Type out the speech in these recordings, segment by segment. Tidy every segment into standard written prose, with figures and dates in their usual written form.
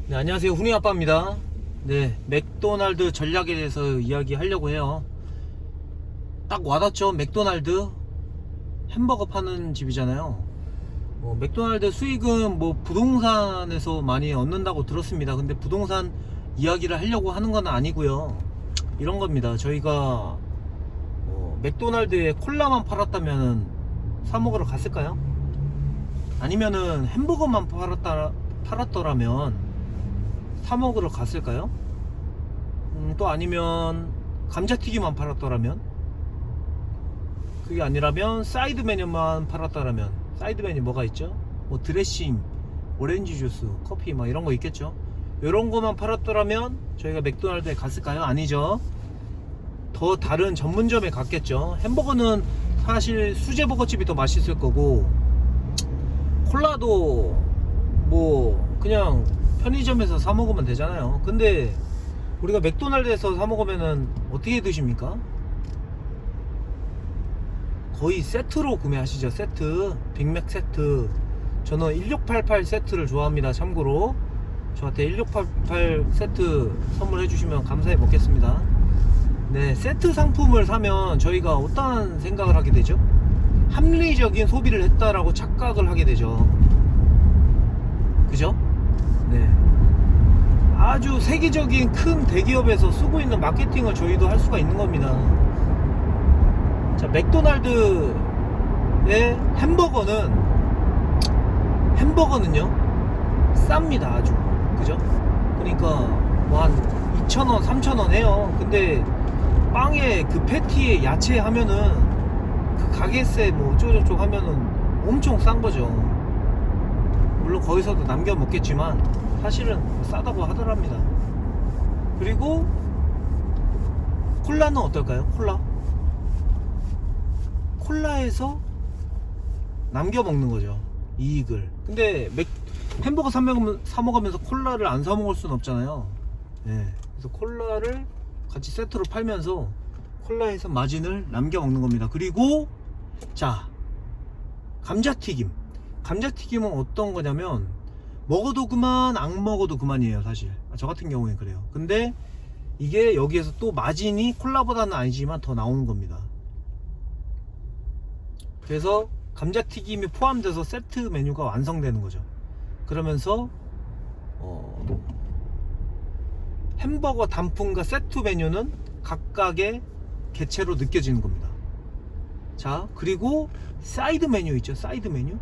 네, 안녕하세요. 훈이 아빠입니다. 네, 맥도날드 전략에 대해서 이야기하려고 해요. 딱 와닿죠? 맥도날드 햄버거 파는 집이잖아요. 맥도날드 수익은 뭐 부동산에서 많이 얻는다고 들었습니다. 근데 부동산 이야기를 하려고 하는 건 아니고요. 이런 겁니다. 저희가 맥도날드에 콜라만 팔았다면 사 먹으러 갔을까요? 아니면은 햄버거만 팔았더라면 사 먹으러 갔을까요? 또 아니면 감자튀김만 팔았더라면, 그게 아니라면 사이드 메뉴만 팔았더라면, 사이드 메뉴 뭐가 있죠? 뭐 드레싱, 오렌지 주스, 커피 막 이런 거 있겠죠. 이런 거만 팔았더라면 저희가 맥도날드에 갔을까요? 아니죠. 더 다른 전문점에 갔겠죠. 햄버거는 사실 수제버거집이 더 맛있을 거고, 콜라도 뭐 그냥 편의점에서 사 먹으면 되잖아요. 근데 우리가 맥도날드에서 사 먹으면은 어떻게 드십니까? 거의 세트로 구매하시죠. 세트, 빅맥 세트. 저는 1688 세트를 좋아합니다. 참고로 저한테 1688 세트 선물해 주시면 감사히 먹겠습니다. 네, 세트 상품을 사면 저희가 어떠한 생각을 하게 되죠? 합리적인 소비를 했다라고 착각을 하게 되죠. 그죠? 네, 아주 세계적인 큰 대기업에서 쓰고 있는 마케팅을 저희도 할 수가 있는 겁니다. 자, 맥도날드의 햄버거는요 쌉니다. 아주. 그죠? 그러니까 뭐 한 2,000원 3,000원 해요. 근데 빵에 그 패티에 야채 하면은 그 가게세 뭐 어쩌고저쩌고 하면은 엄청 싼 거죠. 물론 거기서도 남겨 먹겠지만 사실은 싸다고 하더랍니다. 그리고 콜라는 어떨까요? 콜라에서 남겨 먹는 거죠, 이익을. 근데 햄버거 사 먹으면서 콜라를 안 사 먹을 수는 없잖아요. 네, 그래서 콜라를 같이 세트로 팔면서 콜라에서 마진을 남겨 먹는 겁니다. 그리고 자, 감자튀김은 어떤 거냐면 먹어도 그만 안 먹어도 그만이에요. 사실 저 같은 경우에 그래요. 근데 이게 여기에서 또 마진이 콜라보다는 아니지만 더 나오는 겁니다. 그래서 감자튀김이 포함돼서 세트 메뉴가 완성되는 거죠. 그러면서 햄버거 단품과 세트 메뉴는 각각의 개체로 느껴지는 겁니다. 자, 그리고 사이드 메뉴 있죠. 사이드 메뉴.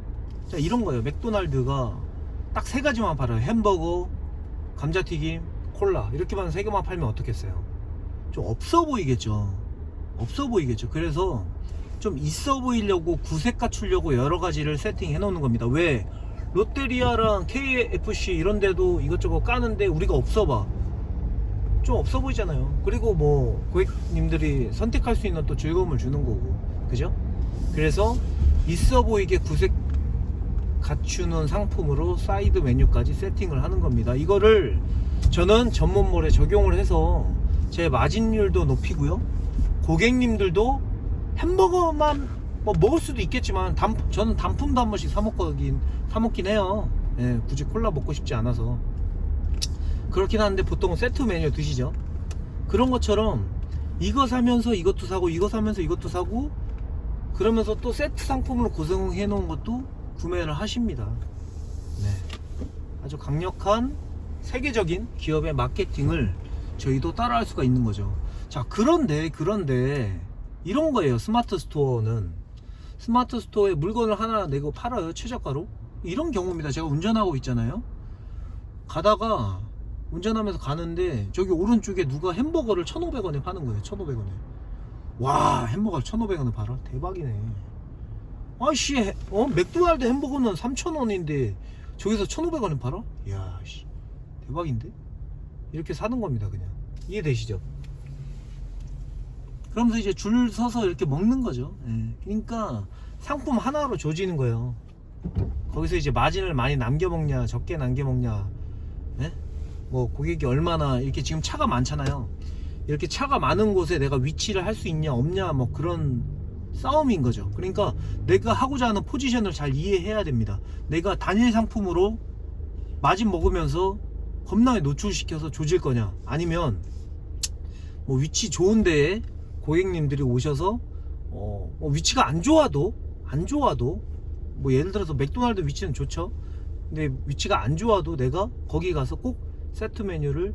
자, 이런 거예요. 맥도날드가 딱 세 가지만 팔아요. 햄버거, 감자튀김, 콜라. 이렇게만 세 개만 팔면 어떻겠어요? 좀 없어 보이겠죠. 그래서 좀 있어 보이려고 구색 갖추려고 여러 가지를 세팅해 놓는 겁니다. 왜? 롯데리아랑 KFC 이런 데도 이것저것 까는데 우리가 없어 봐. 좀 없어 보이잖아요. 그리고 뭐 고객님들이 선택할 수 있는 또 즐거움을 주는 거고. 그죠? 그래서 있어 보이게 구색 갖추는 상품으로 사이드 메뉴까지 세팅을 하는 겁니다. 이거를 저는 전문몰에 적용을 해서 제 마진율도 높이고요, 고객님들도 햄버거만 뭐 먹을 수도 있겠지만 저는 단품도 한 번씩 사 먹긴 해요. 예, 굳이 콜라 먹고 싶지 않아서. 그렇긴 한데 보통은 세트 메뉴 드시죠. 그런 것처럼 이거 사면서 이것도 사고, 이거 사면서 이것도 사고, 그러면서 또 세트 상품으로 구성해 놓은 것도 구매를 하십니다. 네, 아주 강력한 세계적인 기업의 마케팅을 저희도 따라할 수가 있는 거죠. 자, 그런데 이런 거예요. 스마트 스토어에 물건을 하나 내고 팔아요, 최저가로. 이런 경우입니다. 제가 운전하고 있잖아요. 가다가 운전하면서 가는데 저기 오른쪽에 누가 햄버거를 1,500원에 파는 거예요. 1,500원에. 와, 햄버거를 1,500원에 팔아? 대박이네. 아씨, 맥도날드 햄버거는 3,000원인데 저기서 1,500원에 팔아? 이야, 씨, 대박인데? 이렇게 사는 겁니다. 그냥 이해되시죠? 그러면서 이제 줄 서서 이렇게 먹는 거죠. 예. 그러니까 상품 하나로 조지는 거예요. 거기서 이제 마진을 많이 남겨 먹냐, 적게 남겨 먹냐, 예? 뭐 고객이 얼마나, 이렇게 지금 차가 많잖아요. 이렇게 차가 많은 곳에 내가 위치를 할 수 있냐 없냐, 뭐 그런 싸움인 거죠. 그러니까 내가 하고자 하는 포지션을 잘 이해해야 됩니다. 내가 단일 상품으로 마진 먹으면서 겁나게 노출시켜서 조질 거냐, 아니면 뭐 위치 좋은 데에 고객님들이 오셔서 뭐 위치가 안 좋아도 뭐 예를 들어서 맥도날드 위치는 좋죠. 근데 위치가 안 좋아도 내가 거기 가서 꼭 세트 메뉴를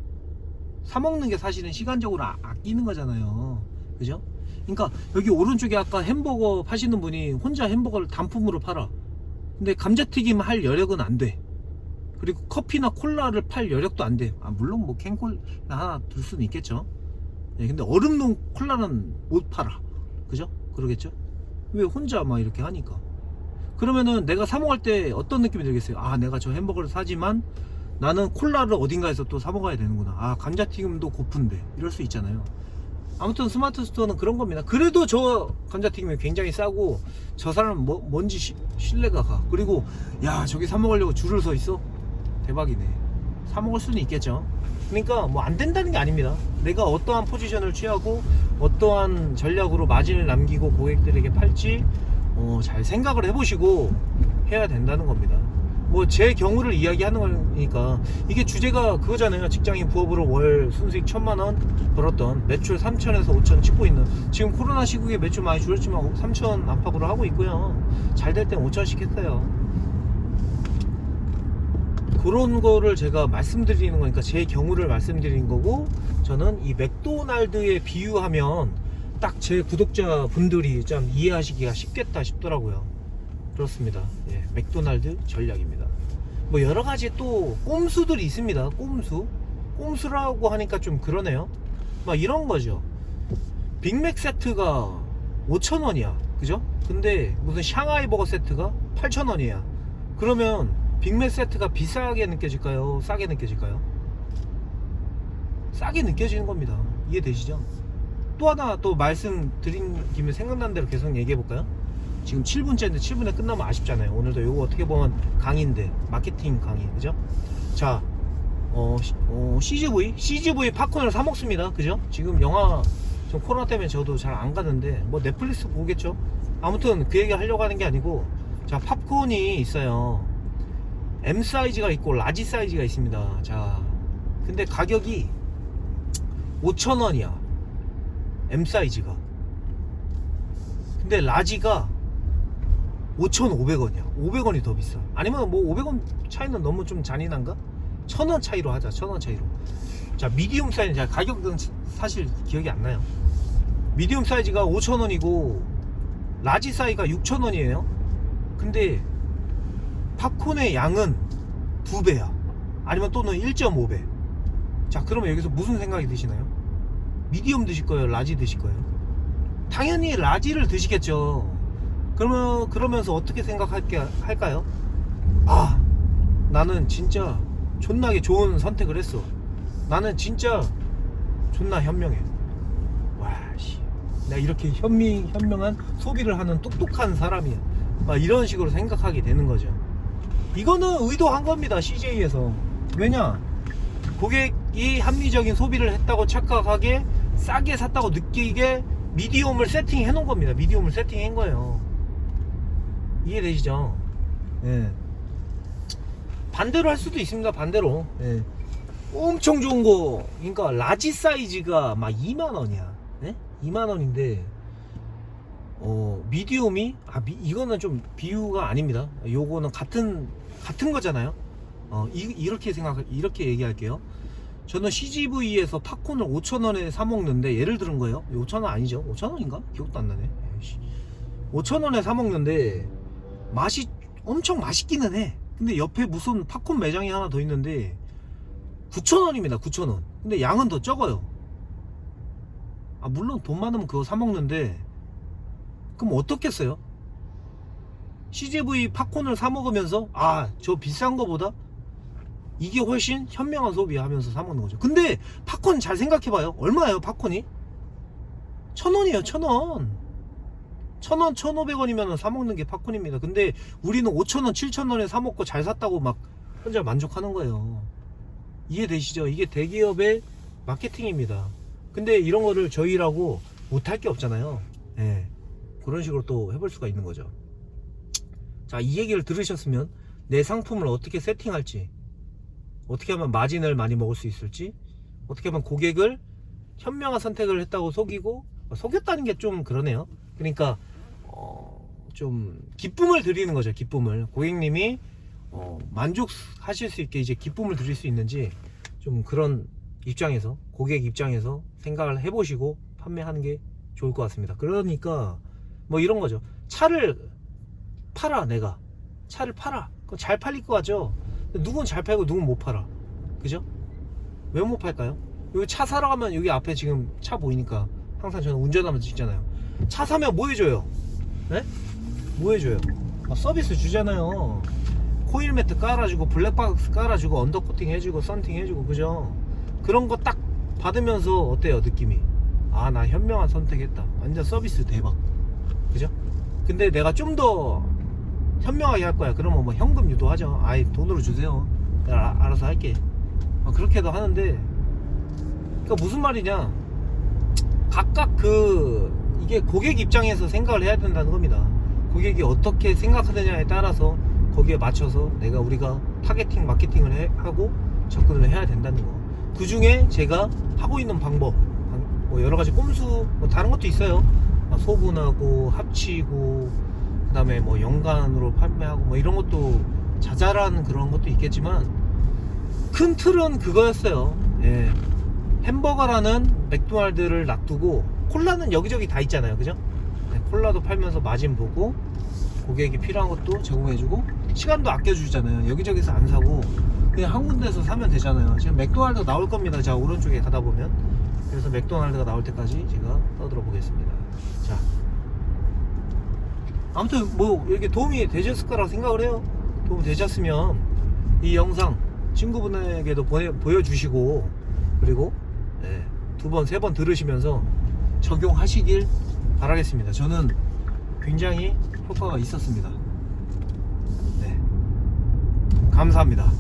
사 먹는 게 사실은 시간적으로 아끼는 거잖아요. 그죠? 그러니까 여기 오른쪽에 아까 햄버거 파시는 분이 혼자 햄버거를 단품으로 팔아. 근데 감자튀김 할 여력은 안 돼. 그리고 커피나 콜라를 팔 여력도 안 돼. 물론 뭐 캔콜라 하나 둘 수는 있겠죠. 네, 근데 얼음 넣은 콜라는 못 팔아. 그죠? 그러겠죠? 왜 혼자 막 이렇게 하니까. 그러면은 내가 사 먹을 때 어떤 느낌이 들겠어요? 내가 저 햄버거를 사지만 나는 콜라를 어딘가에서 또 사 먹어야 되는구나. 감자튀김도 고픈데. 이럴 수 있잖아요. 아무튼 스마트 스토어는 그런 겁니다. 그래도 저 감자튀김이 굉장히 싸고 저 사람은 뭔지 신뢰가 가. 그리고 야, 저기 사 먹으려고 줄을 서 있어? 대박이네. 사 먹을 수는 있겠죠. 그러니까 뭐 안 된다는 게 아닙니다. 내가 어떠한 포지션을 취하고 어떠한 전략으로 마진을 남기고 고객들에게 팔지 잘 생각을 해보시고 해야 된다는 겁니다. 뭐 제 경우를 이야기하는 거니까 이게 주제가 그거잖아요. 직장인 부업으로 월 순수익 1000만원 벌었던 매출 3000에서 5000 찍고 있는, 지금 코로나 시국에 매출 많이 줄었지만 3000 안팎으로 하고 있고요. 잘 될 땐 5000씩 했어요. 그런 거를 제가 말씀드리는 거니까 제 경우를 말씀드리는 거고, 저는 이 맥도날드에 비유하면 딱 제 구독자분들이 좀 이해하시기가 쉽겠다 싶더라고요. 그렇습니다. 예, 맥도날드 전략입니다. 뭐 여러가지 또 꼼수들이 있습니다. 꼼수라고 하니까 좀 그러네요. 막 이런 거죠. 빅맥 세트가 5,000원이야. 그죠? 근데 무슨 샹하이 버거 세트가 8,000원이야. 그러면 빅맥 세트가 비싸게 느껴질까요? 싸게 느껴질까요? 싸게 느껴지는 겁니다. 이해되시죠? 또 하나 또 말씀드린 김에 생각난 대로 계속 얘기해볼까요? 지금 7분째인데 7분에 끝나면 아쉽잖아요. 오늘도 요거 어떻게 보면 강의인데, 마케팅 강의, 그죠? 자, CGV 팝콘을 사 먹습니다. 그죠? 지금 영화 좀 코로나 때문에 저도 잘 안 가는데 뭐 넷플릭스 보겠죠? 아무튼 그 얘기 하려고 하는 게 아니고, 자, 팝콘이 있어요. M 사이즈가 있고 라지 사이즈가 있습니다. 자, 근데 가격이 5,000원이야. M 사이즈가. 근데 라지가 5,500원이야. 500원이 더 비싸. 아니면 뭐 500원 차이는 너무 좀 잔인한가? 1,000원 차이로 하자. 1,000원 차이로. 자, 미디움 사이즈. 자, 가격은 사실 기억이 안 나요. 미디움 사이즈가 5,000원이고 라지 사이즈가 6,000원이에요. 근데 팝콘의 양은 2배야. 아니면 또는 1.5배. 자, 그러면 여기서 무슨 생각이 드시나요? 미디움 드실 거예요? 라지 드실 거예요? 당연히 라지를 드시겠죠. 그러면서 어떻게 생각할까요? 나는 진짜 존나게 좋은 선택을 했어. 나는 진짜 존나 현명해. 내가 이렇게 현명한 소비를 하는 똑똑한 사람이야. 막 이런 식으로 생각하게 되는 거죠. 이거는 의도한 겁니다. CJ에서. 왜냐? 고객이 합리적인 소비를 했다고 착각하게, 싸게 샀다고 느끼게 미디움을 세팅해 놓은 겁니다. 미디움을 세팅한 거예요. 이해되시죠? 예. 반대로 할 수도 있습니다. 반대로. 예. 엄청 좋은 거, 그러니까 라지 사이즈가 막 2만원이야. 예? 2만원인데 미디움이 이거는 좀 비유가 아닙니다. 요거는 같은 거잖아요. 이렇게 얘기할게요. 저는 CGV에서 팝콘을 5,000원에 사 먹는데, 예를 들은 거예요. 5,000원 아니죠? 5,000원인가? 기억도 안 나네. 5,000원에 사 먹는데 맛이 엄청 맛있기는 해. 근데 옆에 무슨 팝콘 매장이 하나 더 있는데 9,000원입니다. 9,000원. 근데 양은 더 적어요. 물론 돈 많으면 그거 사 먹는데, 그럼 어떻겠어요? CGV 팝콘을 사 먹으면서 저 비싼 거보다 이게 훨씬 현명한 소비하면서 사 먹는 거죠. 근데 팝콘 잘 생각해봐요. 얼마예요 팝콘이? 1,000원이에요. 1,000원. 1,000원 1,500원이면 사 먹는 게 팝콘입니다. 근데 우리는 5,000원 7,000원에 사 먹고 잘 샀다고 막 혼자 만족하는 거예요. 이해되시죠? 이게 대기업의 마케팅입니다. 근데 이런 거를 저희라고 못할 게 없잖아요. 예. 그런 식으로 또 해볼 수가 있는 거죠. 자, 이 얘기를 들으셨으면 내 상품을 어떻게 세팅할지 어떻게 하면 마진을 많이 먹을 수 있을지, 어떻게 하면 고객을 현명한 선택을 했다고 속이고, 속였다는 게 좀 그러네요. 그러니까 좀 기쁨을 드리는 거죠. 기쁨을 고객님이 만족하실 수 있게 이제 기쁨을 드릴 수 있는지, 좀 그런 입장에서, 고객 입장에서 생각을 해보시고 판매하는 게 좋을 것 같습니다. 그러니까 뭐 이런 거죠. 차를 팔아. 내가 차를 팔아. 그거 잘 팔릴 것 같죠. 누군 잘 팔고 누군 못 팔아. 그죠? 왜 못 팔까요? 여기 차 사러 가면 여기 앞에 지금 차 보이니까 항상 저는 운전하면서 찍잖아요. 차 사면 뭐 해줘요? 네? 뭐 해줘요? 서비스 주잖아요. 코일 매트 깔아주고, 블랙박스 깔아주고, 언더코팅 해주고, 썬팅 해주고, 그죠? 그런 거 딱 받으면서 어때요, 느낌이? 아, 나 현명한 선택했다. 완전 서비스 대박. 그죠? 근데 내가 좀 더 현명하게 할 거야. 그러면 뭐 현금 유도하죠. 아이, 돈으로 주세요. 내가 알아서 할게. 그렇게도 하는데, 그러니까 무슨 말이냐? 각각 이게 고객 입장에서 생각을 해야 된다는 겁니다. 고객이 어떻게 생각하느냐에 따라서 거기에 맞춰서 우리가 타겟팅, 마케팅을 하고 접근을 해야 된다는 거. 그 중에 제가 하고 있는 방법, 뭐 여러 가지 꼼수, 뭐 다른 것도 있어요. 소분하고 합치고, 그 다음에 뭐 연간으로 판매하고, 뭐 이런 것도 자잘한 그런 것도 있겠지만, 큰 틀은 그거였어요. 예. 햄버거라는 맥도날드를 놔두고, 콜라는 여기저기 다 있잖아요. 그죠? 네, 콜라도 팔면서 마진 보고, 고객이 필요한 것도 제공해주고, 시간도 아껴주잖아요. 여기저기서 안 사고 그냥 한 군데서 사면 되잖아요. 지금 맥도날드 나올 겁니다. 자, 오른쪽에 가다 보면. 그래서 맥도날드가 나올 때까지 제가 떠들어 보겠습니다. 자, 아무튼 뭐 이렇게 도움이 되셨을 거라고 생각을 해요. 도움 되셨으면 이 영상 친구분에게도 보여주시고, 그리고 두 번, 세 번 들으시면서 적용하시길 바라겠습니다. 저는 굉장히 효과가 있었습니다. 네, 감사합니다.